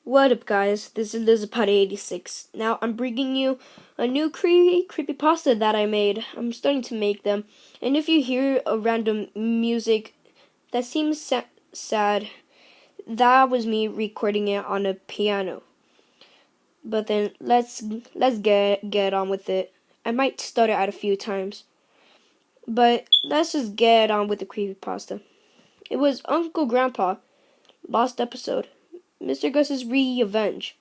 What up, guys? This is Lizapod86. Now I'm bringing you a new creepypasta that I made. I'm starting to make them, and if you hear a random music that seems sad, that was me recording it on a piano. But then let's get on with it. I might stutter out a few times, but let's just get on with the creepypasta. It was Uncle Grandpa, lost episode. Mr. Gus's revenge.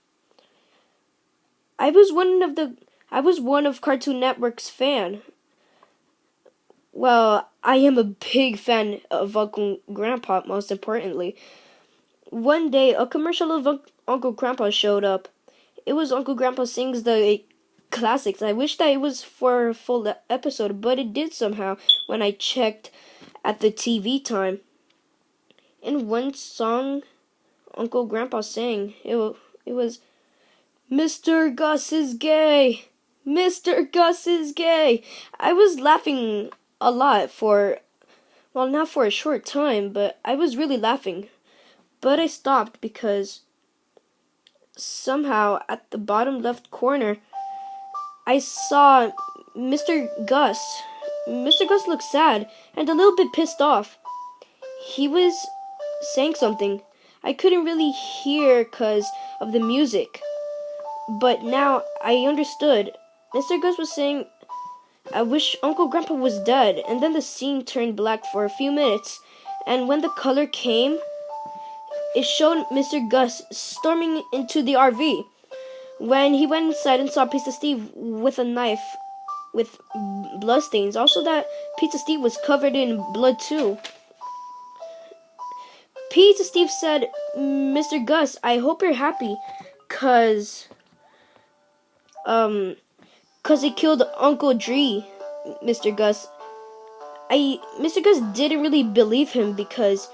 I was one of Cartoon Network's fan. Well, I am a big fan of Uncle Grandpa, most importantly. One day, a commercial of Uncle Grandpa showed up. It was Uncle Grandpa sings the classics. I wish that it was for a full episode, but it did somehow when I checked at the TV time. In one song, Uncle Grandpa sang. It was, Mr. Gus is gay! Mr. Gus is gay! I was laughing a lot not for a short time, but I was really laughing. But I stopped because somehow at the bottom left corner, I saw Mr. Gus. Mr. Gus looked sad and a little bit pissed off. He was saying something. I couldn't really hear because of the music. But now I understood. Mr. Gus was saying, I wish Uncle Grandpa was dead. And then the scene turned black for a few minutes. And when the color came, it showed Mr. Gus storming into the RV. When he went inside and saw Pizza Steve with a knife with bloodstains. Also that Pizza Steve was covered in blood too. Pizza Steve said, Mr. Gus, I hope you're happy, cause he killed Uncle Dree, Mr. Gus. Mr. Gus didn't really believe him because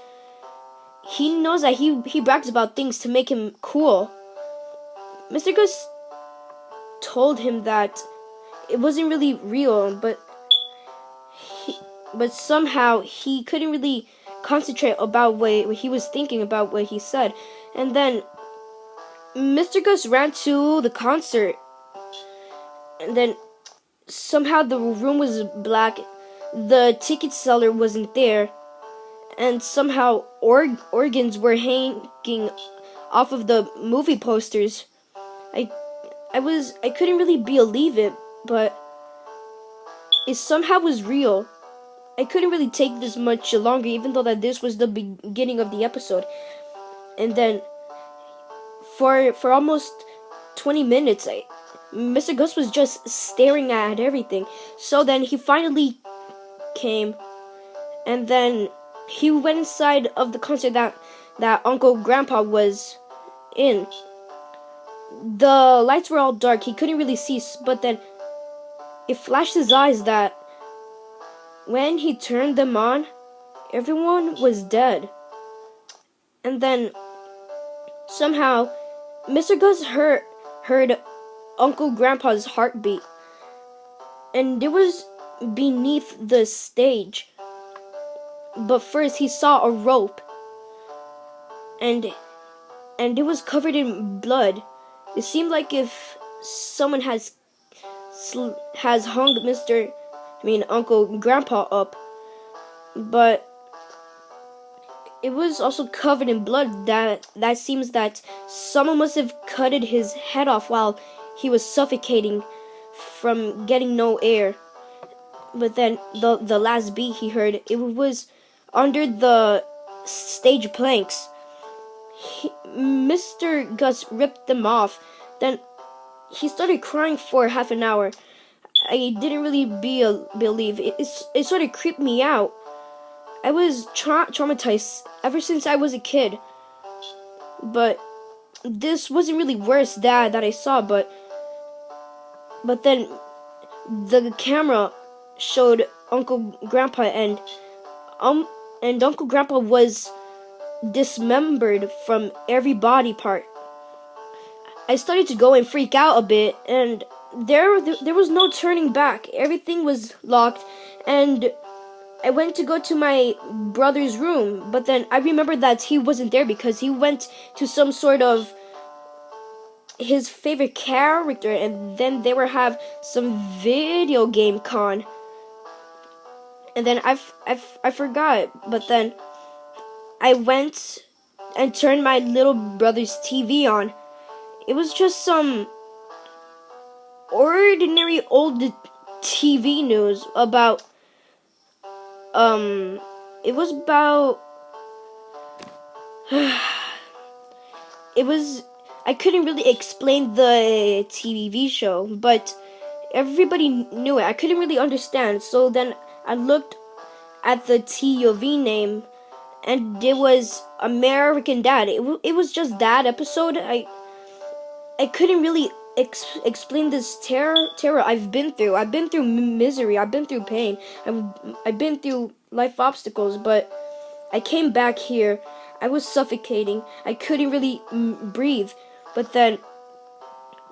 he knows that he brags about things to make him cool. Mr. Gus told him that it wasn't really real, but somehow he couldn't really concentrate about what he was thinking about what he said. And then Mr. Gus ran to the concert, and then somehow the room was black, the ticket seller wasn't there, and somehow organs were hanging off of the movie posters. I couldn't really believe it, but it somehow was real. I couldn't really take this much longer, even though that this was the beginning of the episode. And then, for almost 20 minutes, Mr. Gus was just staring at everything. So then he finally came, and then he went inside of the concert that Uncle Grandpa was in. The lights were all dark. He couldn't really see, but then it flashed his eyes that when he turned them on, everyone was dead. And then somehow Mr. Gus heard Uncle Grandpa's heartbeat. And it was beneath the stage. But first he saw a rope. And it was covered in blood. It seemed like if someone has hung Uncle Grandpa up, but it was also covered in blood. That seems that someone must have cut his head off while he was suffocating from getting no air. But then the last beat he heard, it was under the stage planks. Mr. Gus ripped them off. Then he started crying for half an hour. I didn't really believe it. It sort of creeped me out. I was traumatized ever since I was a kid. But this wasn't really worse that I saw. But then the camera showed Uncle Grandpa and Uncle Grandpa was dismembered from every body part. I started to go and freak out a bit, and there was no turning back. Everything was locked, and I went to go to my brother's room, but then I remembered that he wasn't there because he went to some sort of his favorite character, and then they were have some video game con. And then I forgot, but then I went and turned my little brother's TV on. It was just some ordinary old TV news about it was about it was I couldn't really explain the TV show, but everybody knew it. I couldn't really understand. So then I looked at the TOV name, and it was American Dad. It was just that episode. I couldn't really explain this terror I've been through. I've been through misery. I've been through pain. I've been through life obstacles, but I came back here. I was suffocating. I couldn't really breathe. But then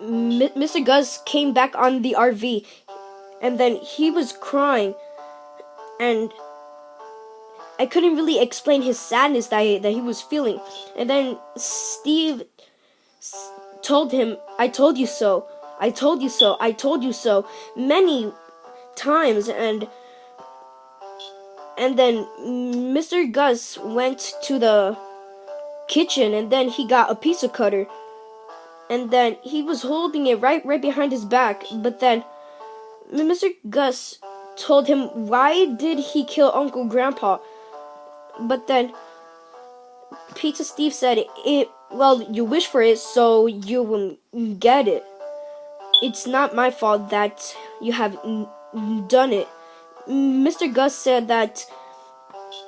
Mr. Gus came back on the RV, and then he was crying, and I couldn't really explain his sadness that he was feeling. And then Steve told him, "I told you so. I told you so. I told you so," many times. And then Mr. Gus went to the kitchen, and then he got a pizza cutter, and then he was holding it right behind his back. But then Mr. Gus told him, why did he kill Uncle Grandpa? But then Pizza Steve said, well, you wish for it, so you will get it. It's not my fault that you have done it. Mr. Gus said that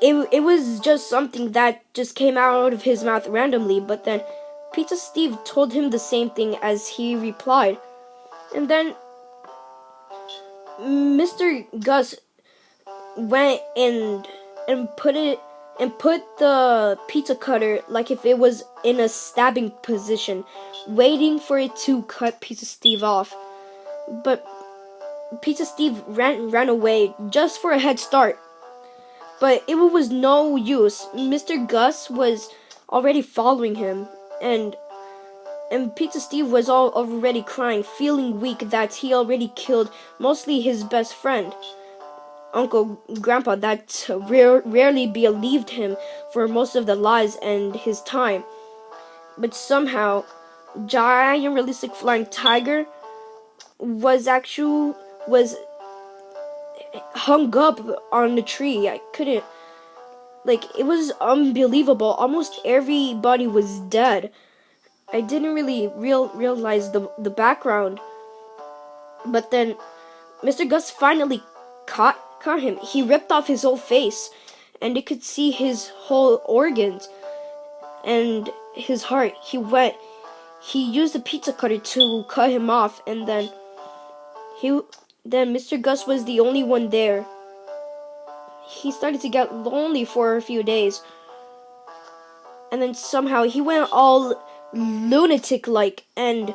it was just something that just came out of his mouth randomly. But then Pizza Steve told him the same thing as he replied. And then Mr. Gus went and put the pizza cutter like if it was in a stabbing position, waiting for it to cut Pizza Steve off. But Pizza Steve ran away just for a head start. But it was no use. Mr. Gus was already following him, and Pizza Steve was already crying, feeling weak that he already killed mostly his best friend, Uncle Grandpa, that rarely believed him for most of the lies and his time. But somehow, giant realistic flying tiger was hung up on the tree. I couldn't, it was unbelievable. Almost everybody was dead. I didn't really realize the background. But then Mr. Gus finally caught him. He ripped off his whole face, and it could see his whole organs and his heart. He used a pizza cutter to cut him off, and then Mr. Gus was the only one there. He started to get lonely for a few days, and then somehow he went all lunatic-like, and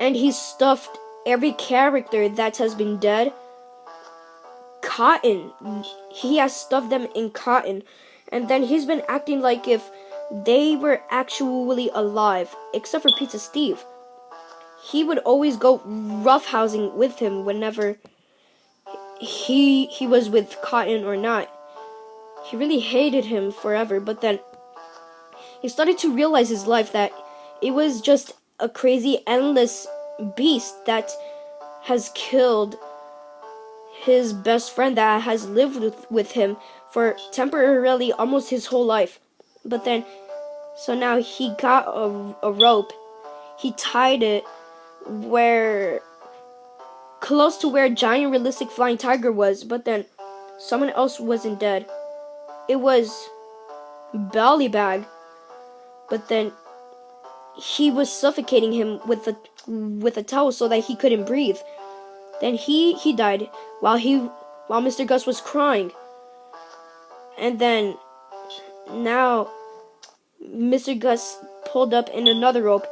he stuffed every character that has been dead. Cotton. He has stuffed them in cotton, and then he's been acting like if they were actually alive, except for Pizza Steve. He would always go roughhousing with him whenever he was with Cotton or not. He really hated him forever. But then he started to realize his life, that it was just a crazy, endless beast that has killed his best friend that has lived with him for temporarily almost his whole life. But then, so now he got a rope. He tied it close to where giant realistic flying tiger was. But then someone else wasn't dead. It was Bellybag. But then he was suffocating him with a towel so that he couldn't breathe. Then he died while Mr. Gus was crying. And then now Mr. Gus pulled up in another rope.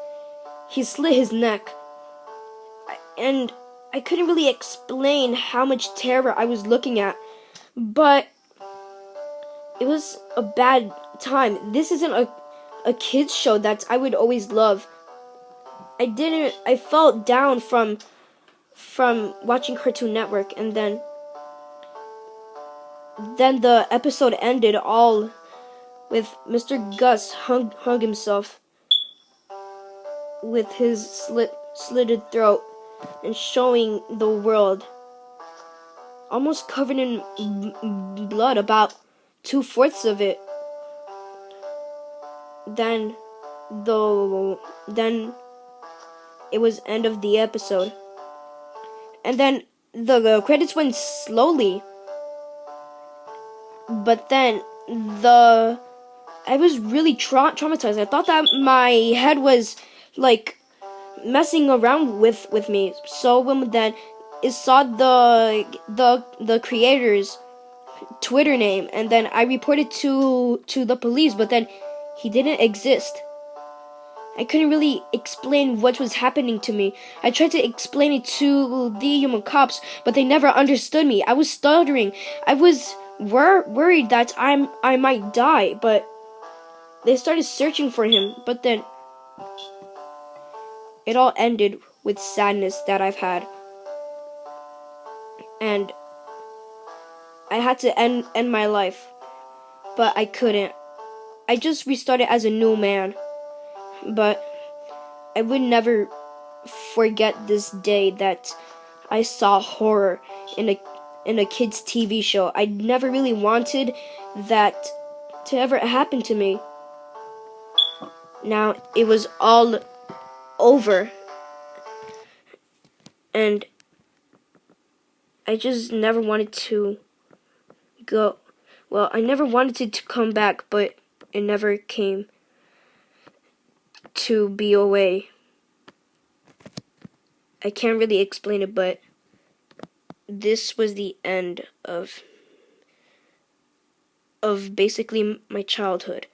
He slit his neck. And I couldn't really explain how much terror I was looking at, but it was a bad time. This isn't a kids show that I would always love, I fell down from watching Cartoon Network, and then the episode ended all with Mr. Gus hung himself with his slitted throat and showing the world almost covered in blood, about 2/4 of it. Then then it was end of the episode, and then the credits went slowly. But then I was really traumatized. I thought that my head was like messing around with me. So when then it saw the creator's Twitter name, and then I reported to the police, but then he didn't exist. I couldn't really explain what was happening to me. I tried to explain it to the human cops, but they never understood me. I was stuttering. I was worried that I might die, but they started searching for him. But then it all ended with sadness that I've had, and I had to end my life, but I couldn't. I just restarted as a new man, but I would never forget this day that I saw horror in a kid's TV show. I never really wanted that to ever happen to me. Now it was all over, and I just never wanted to go. Well, I never wanted it to come back, but it never came to be away. I can't really explain it, but this was the end of basically my childhood.